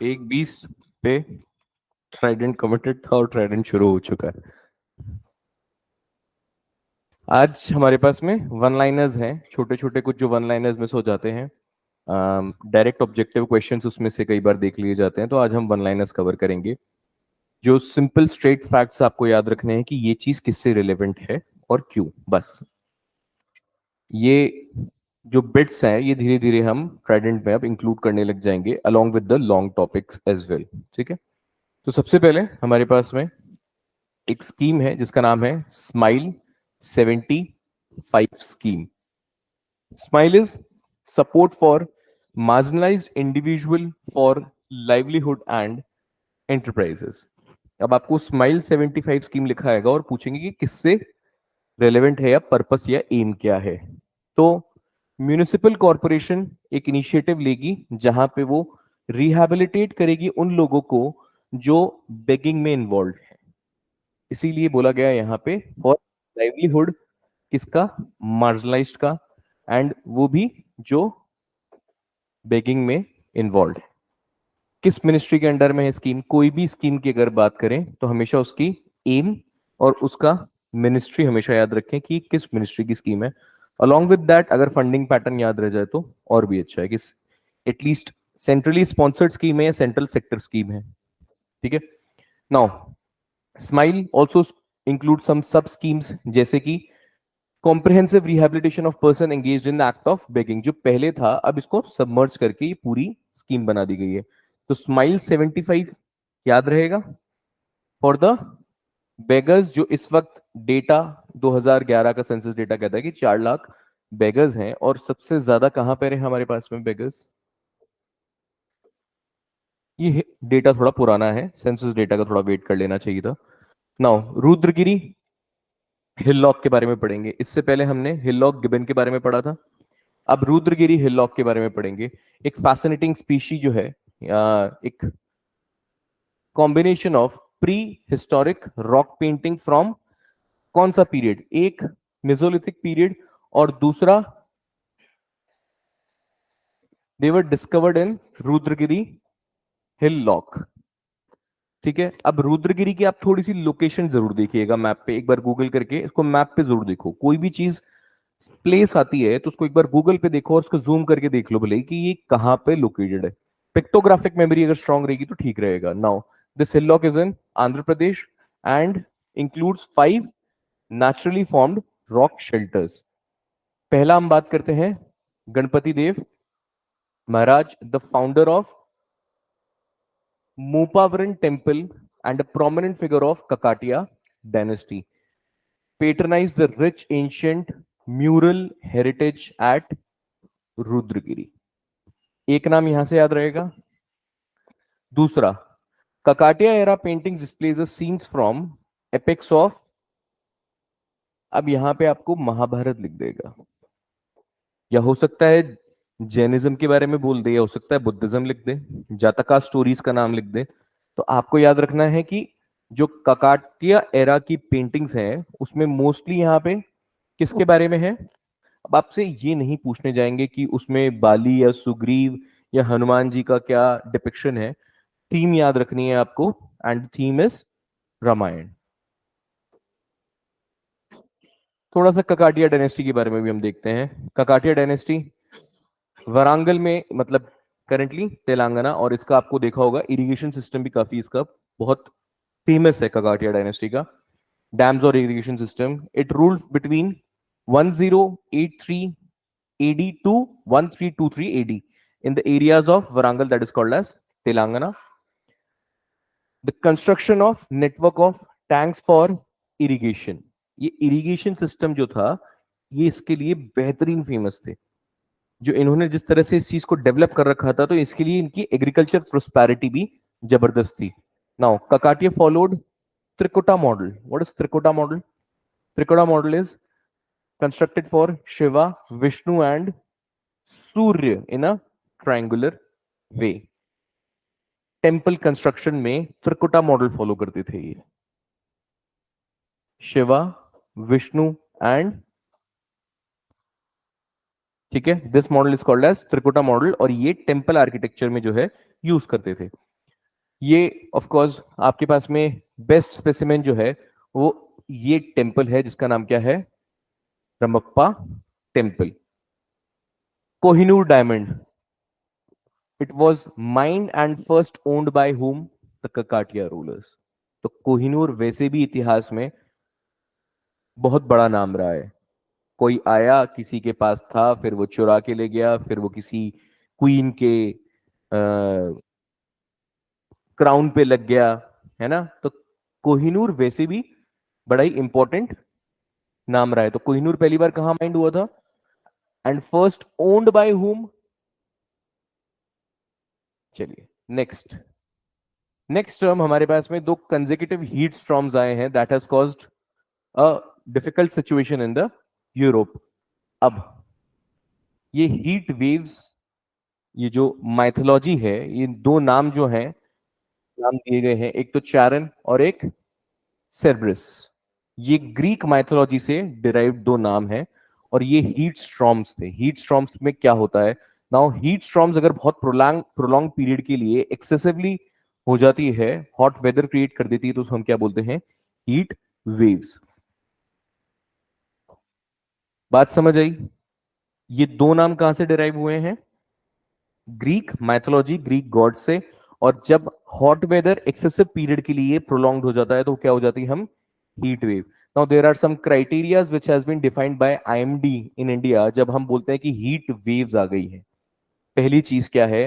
1:20 पे Trident committed था और ट्राइडेंट शुरू हो चुका है। आज हमारे पास में वन लाइनर्स हैं, छोटे छोटे कुछ जो वन लाइनर्स मिस हो जाते हैं। डायरेक्ट ऑब्जेक्टिव क्वेश्चंस उसमें से कई बार देख लिए जाते हैं, तो आज हम वन लाइनर्स कवर करेंगे। जो सिंपल स्ट्रेट फैक्ट्स आपको याद रखने हैं कि ये चीज किससे रिलेवेंट है और क्यों, बस। ये जो बिट्स हैं ये धीरे धीरे हम ट्राइडेंट में अब इंक्लूड करने लग जाएंगे along with the long topics as well. ठीक है, तो सबसे पहले हमारे पास में एक स्कीम है जिसका नाम है smile 75 scheme. Smile is support for marginalised individual for livelihood and enterprises. अब आपको स्माइल 75 स्कीम लिखा आएगा और पूछेंगे कि किससे रेलेवेंट है या पर्पस या एम क्या है। तो म्यूनिसिपल कॉरपोरेशन एक इनिशिएटिव लेगी जहां पे वो रिहैबिलिटेट करेगी उन लोगों को जो बेगिंग में इन्वॉल्व है। इसीलिए बोला गया यहाँ पे फॉर लाइवलीहुड किसका, मार्जिनलाइज्ड का, एंड वो भी जो बेगिंग में इन्वॉल्व है। किस मिनिस्ट्री के अंडर में है स्कीम, कोई भी स्कीम की अगर बात करें तो हमेशा उसकी एम और उसका मिनिस्ट्री हमेशा याद रखें कि किस मिनिस्ट्री की स्कीम है। अलोंग विद दैट अगर फंडिंग पैटर्न याद रह जाए तो और भी अच्छा है कि एटलीस्ट सेंट्रली स्पॉन्सर्ड स्कीम है या सेंट्रल सेक्टर स्कीम है। ठीक है, now smile also include some sub schemes जैसे कि comprehensive rehabilitation of person engaged in the act of begging. जो पहले था अब इसको सबमर्ज करके ये पूरी स्कीम बना दी गई है। तो स्माइल 75 याद रहेगा फॉर द बेगर्स, जो इस वक्त डेटा 2011 का सेंसस डेटा कहता है कि 4 लाख बेगर्स हैं। और सबसे ज्यादा कहां पर है हमारे पास में बेगर्स, ये डेटा थोड़ा पुराना है, सेंसस डेटा का थोड़ा वेट कर लेना चाहिए था। नाउ रुद्रगिरी हिललॉक के बारे में पढ़ेंगे। इससे पहले हमने हिललॉक गिबन के बारे में पढ़ा था, अब रुद्रगिरी हिललॉक के बारे में पढ़ेंगे। एक फैसिनेटिंग स्पीशी जो है, एक combination of pre historic rock painting from कौन सा पीरियड, एक मेसोलिथिक पीरियड और दूसरा दे were discovered in रुद्रगिरी hill lock. ठीक है, अब रुद्रगिरी की आप थोड़ी सी लोकेशन जरूर देखिएगा मैप पे, एक बार गूगल करके इसको मैप पे जरूर देखो। कोई भी चीज प्लेस आती है तो उसको एक बार गूगल पे देखो और उसको जूम करके देख लो भले कि ये कहां पे लोकेटेड है। पिक्टोग्राफिक मेमोरी अगर स्ट्रांग रहेगी तो ठीक रहेगा। Now this hill lock is in Andhra Pradesh and includes 5 naturally formed rock shelters. पहला हम बात करते हैं Ganapati Deva Maharaj, the founder of Mupavaran temple and a prominent figure of Kakatiya dynasty, patronized the rich ancient mural heritage at Rudragiri. एक नाम यहां से याद रहेगा। दूसरा, Kakatiya era painting displays scenes from epics of, अब यहां पे आपको महाभारत लिख देगा, या हो सकता है जैनिज्म के बारे में बोल दे, या हो सकता है बुद्धिज्म लिख दे, जातका स्टोरीज का नाम लिख दे। तो आपको याद रखना है कि जो ककाटिया एरा की पेंटिंग्स हैं उसमें मोस्टली यहाँ पे किसके बारे में है। अब आपसे ये नहीं पूछने जाएंगे कि उसमें बाली या सुग्रीव या हनुमान जी का क्या डिपिक्शन है। थीम याद रखनी है आपको, एंड थीम इज रामायण। थोड़ा सा ककाटिया डायनेस्टी के बारे में भी हम देखते हैं। ककाटिया डायनेस्टी वरांगल में, मतलब करेंटली तेलंगाना, और इसका आपको देखा होगा इरिगेशन सिस्टम भी काफी इसका बहुत फेमस है ककाटिया डायनेस्टी का। डैम्स और irrigation system, it ruled between 1083 AD to 1323 AD in the areas of Varangal that is called as Telangana. The construction of network of tanks for irrigation, ये irrigation system जो था ये इसके लिए बेहतरीन फेमस थे। जो इन्होंने जिस तरह से इस चीज को डेवलप कर रखा था तो इसके लिए इनकी एग्रीकल्चर प्रोस्पेरिटी भी जबरदस्त थी। Now Kakatiya followed Trikuta model. What is Trikuta model? Trikuta model is constructed for Shiva, Vishnu and Surya in a triangular way. Temple construction में त्रिकुटा मॉडल फॉलो करते थे ये, शिवा, विष्णु एंड, ठीक है, this model is called as Trikuta model, और ये टेम्पल आर्किटेक्चर में जो है यूज करते थे। ये ऑफ कोर्स आपके पास में बेस्ट स्पेसिमेन जो है वो ये टेम्पल है जिसका नाम क्या है, Ramappa temple. Kohinoor diamond, it was mined and first owned by whom, the Kakatiya rulers. तो कोहिनूर वैसे भी इतिहास में बहुत बड़ा नाम रहा है। कोई आया किसी के पास था, फिर वो चुरा के ले गया, फिर वो किसी क्वीन के क्राउन पे लग गया, है ना। तो कोहिनूर वैसे भी बड़ा ही इंपॉर्टेंट नाम रहा है। तो कोहिनूर पहली बार कहां माइंड हुआ था, एंड फर्स्ट ओन्ड बाय हुम। चलिए नेक्स्ट, नेक्स्ट टर्म हमारे पास में दो कंसेक्यूटिव हीट स्टॉर्म्स आए हैं, that has caused a difficult situation in the Europe. अब ये हीट वेव्स, ये जो माइथोलॉजी है, ये दो नाम जो हैं, नाम दिए गए हैं, एक तो चारन और एक सेर्बरस। ये ग्रीक माइथोलॉजी से डिराइव्ड दो नाम हैं, और ये हीट स्ट्रॉम्स थे। हीट स्ट्रॉम्स में क्या होता है, नाउ हीट स्ट्रॉम्स अगर बहुत प्रोलॉन्ग पीरियड के लिए एक्सेसिवली हो जाती है, हॉट वेदर क्रिएट कर देती है, तो उसको हम क्या बोलते हैं, हीट वेव्स। बात समझ आई। ये दो नाम कहां से डिराइव हुए हैं, ग्रीक माइथोलॉजी, ग्रीक गॉड से। और जब हॉट वेदर एक्सेसिव पीरियड के लिए प्रोलॉन्ग हो जाता है तो क्या हो जाती है, हम heat wave. Now there are some criterias which has been defined by IMD in India. जब हम बोलते हैं कि हीट वेव्स आ गई है, पहली चीज क्या है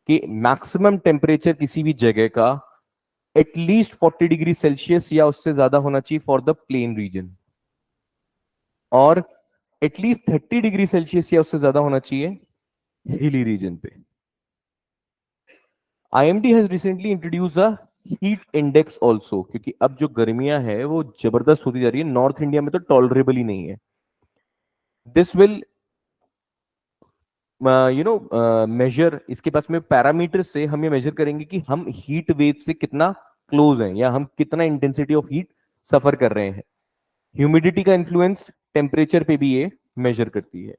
कि मैक्सिमम टेम्परेचर किसी भी जगह का एटलीस्ट 40 डिग्री सेल्सियस या उससे ज्यादा होना चाहिए फॉर द प्लेन रीजन, और एटलीस्ट 30 डिग्री सेल्सियस या उससे ज्यादा होना चाहिए हिली रीजन पे। IMD has recently introduce a heat index also, क्योंकि अब जो गर्मियां है वो जबरदस्त होती जा रही है, नॉर्थ इंडिया में तो टॉलरेबल ही नहीं है। दिस विल मेजर, इसके पास में पैरामीटर से हम ये मेजर करेंगे कि हम हीट वेव से कितना क्लोज हैं, या हम कितना इंटेंसिटी ऑफ हीट सफर कर रहे हैं। ह्यूमिडिटी का इन्फ्लुएंस टेम्परेचर पे भी ये मेजर करती है,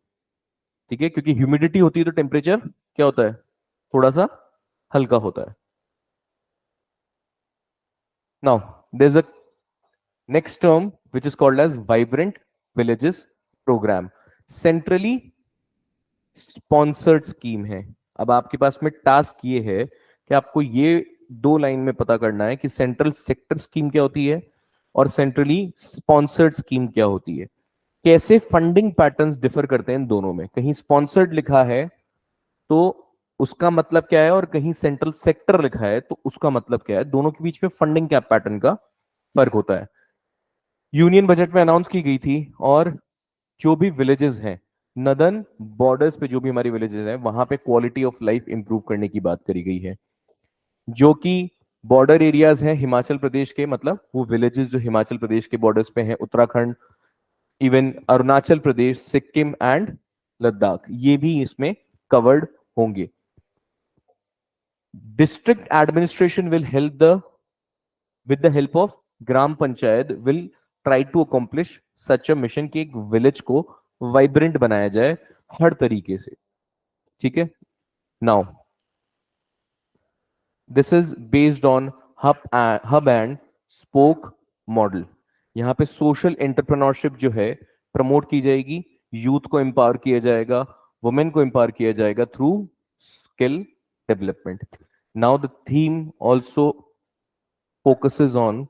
ठीक है, क्योंकि ह्यूमिडिटी होती है तो टेम्परेचर क्या होता है, थोड़ा सा हल्का होता है। Now there is a next term which is called as vibrant villages programme, centrally sponsored scheme है। अब आपके पास में टास्क ये है कि आपको ये दो लाइन में पता करना है कि सेंट्रल सेक्टर स्कीम क्या होती है और सेंट्रली स्पॉन्सर्ड स्कीम क्या होती है। कैसे फंडिंग पैटर्न्स डिफर करते हैं इन दोनों में, कहीं स्पॉन्सर्ड लिखा है तो उसका मतलब क्या है, और कहीं सेंट्रल सेक्टर लिखा है तो उसका मतलब क्या है, दोनों के बीच में फंडिंग क्या पैटर्न का फर्क होता है। यूनियन बजट में अनाउंस की गई थी, और जो भी विलेजेस हैं, नदर्न बॉर्डर्स पे जो भी हमारी विलेजेस हैं, वहां पे क्वालिटी ऑफ लाइफ इंप्रूव करने की बात करी गई है। जो कि बॉर्डर एरियाज हैं हिमाचल प्रदेश के, मतलब वो विलेजेस जो हिमाचल प्रदेश के बॉर्डर्स पे हैं, उत्तराखंड, इवन अरुणाचल प्रदेश, सिक्किम एंड लद्दाख, ये भी इसमें कवर्ड होंगे। District administration will help the with the help of gram panchayat will try to accomplish such a mission कि एक विलेज को वाइब्रेंट बनाया जाए हर तरीके से, ठीक है। Now this is based on hub and spoke model. यहाँ पे सोशल एंटरप्रेन्योरशिप जो है प्रमोट की जाएगी, यूथ को एम्पावर किया जाएगा, वुमेन को एम्पावर किया जाएगा through skill development. Now the theme also focuses on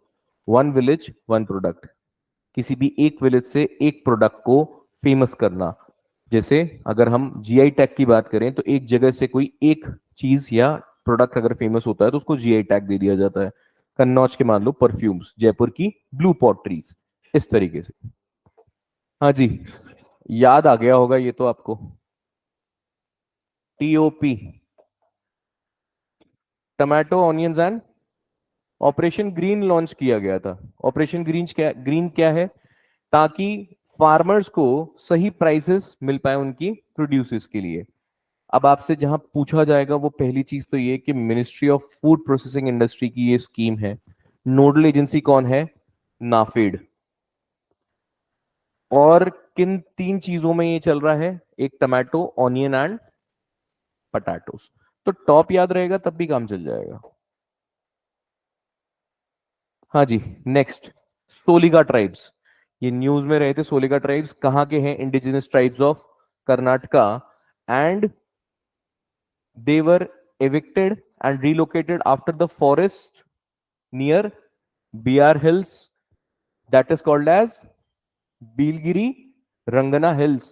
one village one product, किसी भी एक विलेज से एक प्रोडक्ट को फेमस करना। जैसे अगर हम जीआई टैग की बात करें तो एक जगह से कोई एक चीज या प्रोडक्ट अगर फेमस होता है तो उसको जीआई टैग दे दिया जाता है। कन्नौज के मान लो परफ्यूम्स, जयपुर की ब्लू पॉटरीज, इस तरीके से। हाँ जी, याद आ गया होगा ये तो आपको, TOP, tomato onions and operation green launch किया गया था। ऑपरेशन ग्रीन क्या है, ताकि फार्मर्स को सही प्राइसेस मिल पाए उनकी प्रोड्यूसेस के लिए। अब आपसे जहां पूछा जाएगा वो पहली चीज तो ये कि ministry of food processing industry की ये स्कीम है, नोडल एजेंसी कौन है, नाफेड। और किन तीन चीजों में ये चल रहा है, एक टमाटो, ऑनियन एंड पटाटोस। तो टॉप याद रहेगा तब भी काम चल जाएगा। हाँ जी, नेक्स्ट, सोलिगा ट्राइब्स। ये न्यूज में रहे थे। सोलिगा ट्राइब्स कहाँ के हैं? Indigenous tribes of Karnataka, and they were evicted and relocated after the forest near BR Hills, that is called as Bilgiri Rangana Hills,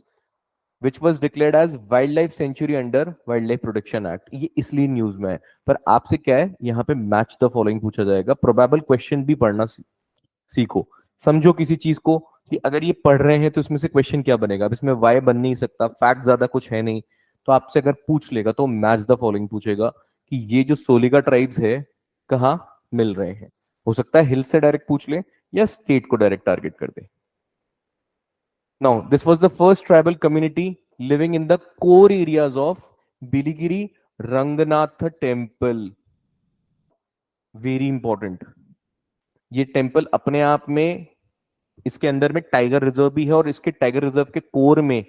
which was declared as wildlife sanctuary under Wildlife Protection Act. ये इसलिए news में है। पर आपसे क्या है, यहाँ पे मैच द फॉलोइंग पूछा जाएगा। प्रोबेबल क्वेश्चन भी पढ़ना सीखो, समझो किसी चीज को कि अगर ये पढ़ रहे हैं तो इसमें से क्वेश्चन क्या बनेगा। अब इसमें वाई बन नहीं सकता, फैक्ट ज्यादा कुछ है नहीं, तो आपसे अगर पूछ लेगा तो मैच द फॉलोइंग पूछेगा कि ये जो सोलिगा ट्राइब्स है कहाँ मिल रहे हैं। हो सकता है हिल से डायरेक्ट पूछ ले या स्टेट को डायरेक्ट टारगेट कर दे। Now this was the first tribal community living in the core areas of Biligiri Ranganatha temple. Very important. ये टेम्पल अपने आप में, इसके अंदर में टाइगर रिजर्व भी है और इसके टाइगर रिजर्व के कोर में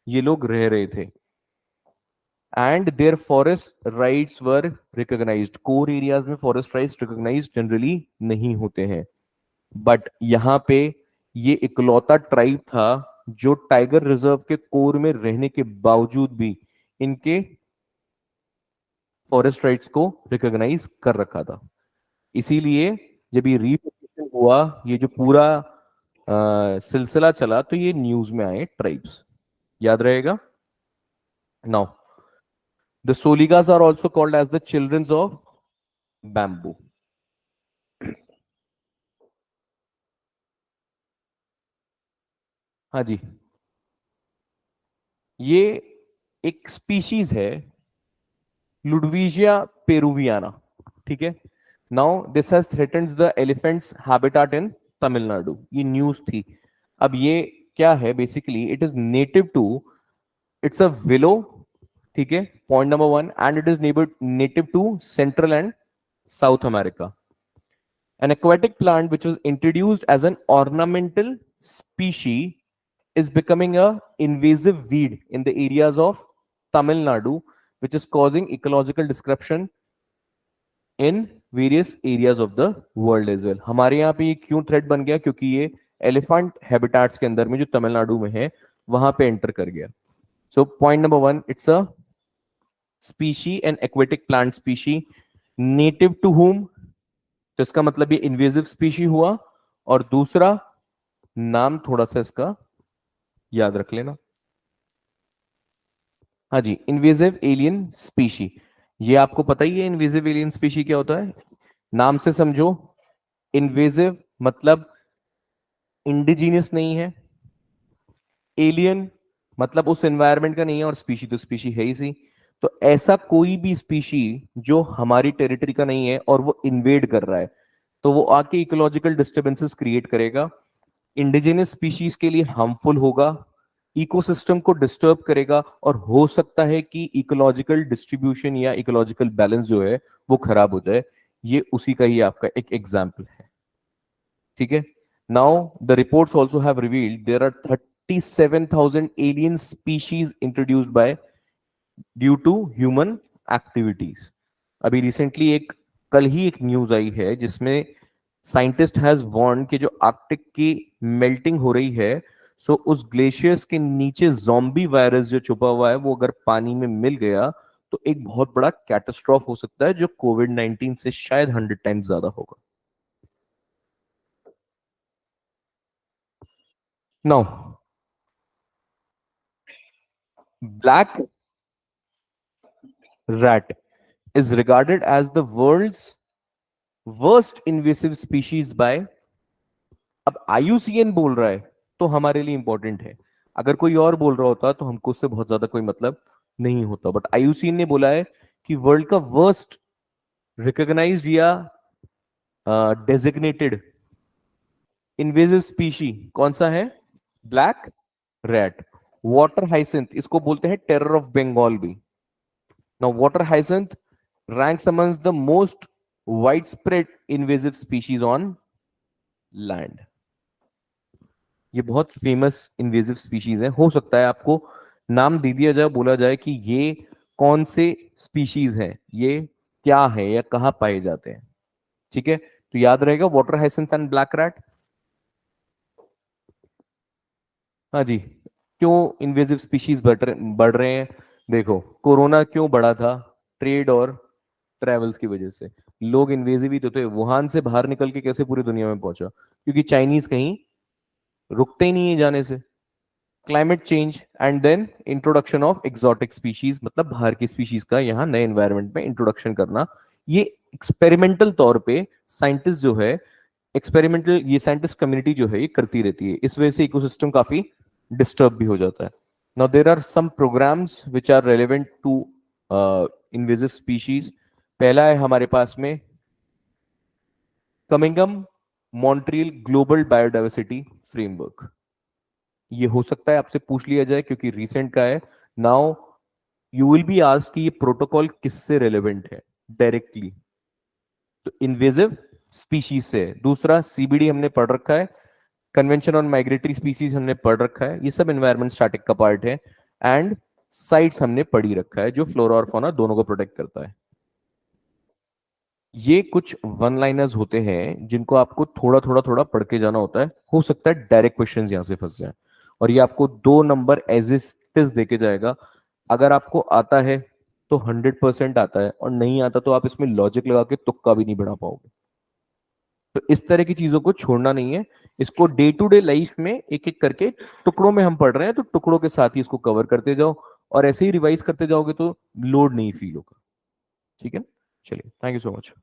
ये लोग रह रहे थे। And there forest rights were recognised. Core areas में फॉरेस्ट राइट्स रिकॉग्नाइज्ड जनरली नहीं होते हैं, बट यहाँ पे ये इकलौता ट्राइब था जो टाइगर रिजर्व के कोर में रहने के बावजूद भी इनके फॉरेस्ट राइट्स को रिकॉग्नाइज कर रखा था। इसीलिए जब ये रीलोकेशन हुआ, ये जो पूरा सिलसिला चला, तो ये न्यूज में आए ट्राइब्स। याद रहेगा। Now the Soligas are also called as the children's of bamboo. हाँ जी, ये एक स्पीशीज है लुडविजिया पेरुवियाना। ठीक है। Now this has threatened the elephants habitat in Tamil Nadu. ये न्यूज थी। अब ये क्या है? Basically it is native to, its a willow. ठीक है, point number one. And it is native to Central and South America. An aquatic plant which was introduced as an ornamental species is becoming a invasive weed in the areas of Tamil Nadu, which is causing ecological disruption in various areas of the world as well. हमारे यहाँ पे ये क्यों threat बन गया? क्योंकि ये elephant habitats के अंदर में जो तमिलनाडु में है वहां पे एंटर कर गया। So point number one, its a species and aquatic plant species native to whom, तो इसका मतलब ये इन्वेजिव स्पीशी हुआ। और दूसरा नाम थोड़ा सा इसका याद रख लेना। हाँ जी, इन्वेजिव एलियन स्पीशी। ये आपको पता ही है इन्वेजिव एलियन स्पीशी क्या होता है। नाम से समझो, इन्वेजिव मतलब इंडिजीनियस नहीं है, एलियन मतलब उस एनवायरनमेंट का नहीं है, और स्पीशी तो स्पीशी है ही सी। तो ऐसा कोई भी स्पीशी जो हमारी टेरिटरी का नहीं है और वो इन्वेड कर रहा है, तो वो आके इकोलॉजिकल डिस्टर्बेंसेस क्रिएट करेगा, इंडिजिनस स्पीशीज के लिए हार्मफुल होगा, इकोसिस्टम को डिस्टर्ब करेगा, और हो सकता है कि इकोलॉजिकल डिस्ट्रीब्यूशन या इकोलॉजिकल बैलेंस जो है वो खराब हो जाए। ये उसी का ही आपका एक एग्जाम्पल है। ठीक है। Now the reports also have revealed there are 37,000 alien species introduced by due to human activities. अभी रिसेंटली कल ही एक न्यूज आई है जिसमें साइंटिस्ट हैज वार्न कि जो आर्कटिक की मेल्टिंग हो रही है, सो उस ग्लेशियर्स के नीचे ज़ॉम्बी वायरस जो छुपा हुआ है वो अगर पानी में मिल गया तो एक बहुत बड़ा कैटास्ट्रॉफ हो सकता है जो कोविड-19 से शायद 100 टाइम्स ज्यादा होगा। Now black rat is regarded as the world's worst invasive species by, अब आईयूसीएन बोल रहा है तो हमारे लिए इंपॉर्टेंट है। अगर कोई और बोल रहा होता तो हमको उससे बहुत ज्यादा कोई मतलब नहीं होता, बट आईयूसीएन ने बोला है कि वर्ल्ड का वर्स्ट रिकॉग्नाइज्ड या डेजिग्नेटेड इन्वेजिव स्पीशी कौन सा है? Black rat. वाटर हाइसिंथ इसको बोलते हैं टेरर ऑफ बंगाल भी। Now water hyacinth ranks amongst the most widespread invasive species on land. ये बहुत फेमस इन्वेजिव स्पीशीज है। हो सकता है आपको नाम दे दिया जाए, बोला जाए कि ये कौन से स्पीशीज है, ये क्या है या कहाँ पाए जाते हैं। ठीक है, तो याद रहेगा water hyacinth and black rat. हाँ जी, क्यों इन्वेजिव स्पीशीज बढ़ रहे हैं? देखो, कोरोना क्यों बढ़ा था? ट्रेड और ट्रेवल्स की वजह से। लोग इन्वेजिव ही तो थे। वुहान से बाहर निकल के कैसे पूरी दुनिया में पहुंचा? क्योंकि चाइनीज कहीं रुकते ही नहीं है जाने से। Climate change and then introduction of exotic species, मतलब बाहर की स्पीशीज का यहाँ नए एनवायरनमेंट में इंट्रोडक्शन करना। ये एक्सपेरिमेंटल तौर पे साइंटिस्ट जो है, एक्सपेरिमेंटल ये साइंटिस्ट कम्युनिटी जो है ये करती रहती है। इस वजह से इकोसिस्टम काफी डिस्टर्ब भी हो जाता है। Now there are some programmes which are relevant to invasive species. पहला है हमारे पास में Kunming Montreal global biodiversity framework. ये हो सकता है आपसे पूछ लिया जाए क्योंकि रिसेंट का है। Now you will be asked कि ये प्रोटोकॉल किससे रेलेवेंट है डायरेक्टली? तो इन्वेजिव स्पीशीज से। दूसरा सीबीडी हमने पढ़ रखा है, कन्वेंशन ऑन माइग्रेटरी स्पीसीज हमने पढ़ रखा है, ये सब एनवायरमेंट स्टैटिक का पार्ट है। एंड साइट्स हमने पढ़ी रखा है जो फ्लोरा और फौना दोनों को प्रोटेक्ट करता है। ये कुछ वन लाइनर्स होते हैं जिनको आपको थोड़ा थोड़ा थोड़ा पढ़ के जाना होता है। हो सकता है डायरेक्ट क्वेश्चंस यहां से फंस जाए, और ये आपको 2 नंबर एज इट इज देके जाएगा। अगर आपको आता है तो 100% आता है, और नहीं आता तो आप इसमें लॉजिक लगा के तुक्का भी नहीं बढ़ा पाओगे। तो इस तरह की चीजों को छोड़ना नहीं है। इसको डे टू डे लाइफ में एक एक करके टुकड़ों में हम पढ़ रहे हैं, तो टुकड़ों के साथ ही इसको कवर करते जाओ, और ऐसे ही रिवाइज करते जाओगे तो लोड नहीं फील होगा। ठीक है, चलिए, थैंक यू सो मच।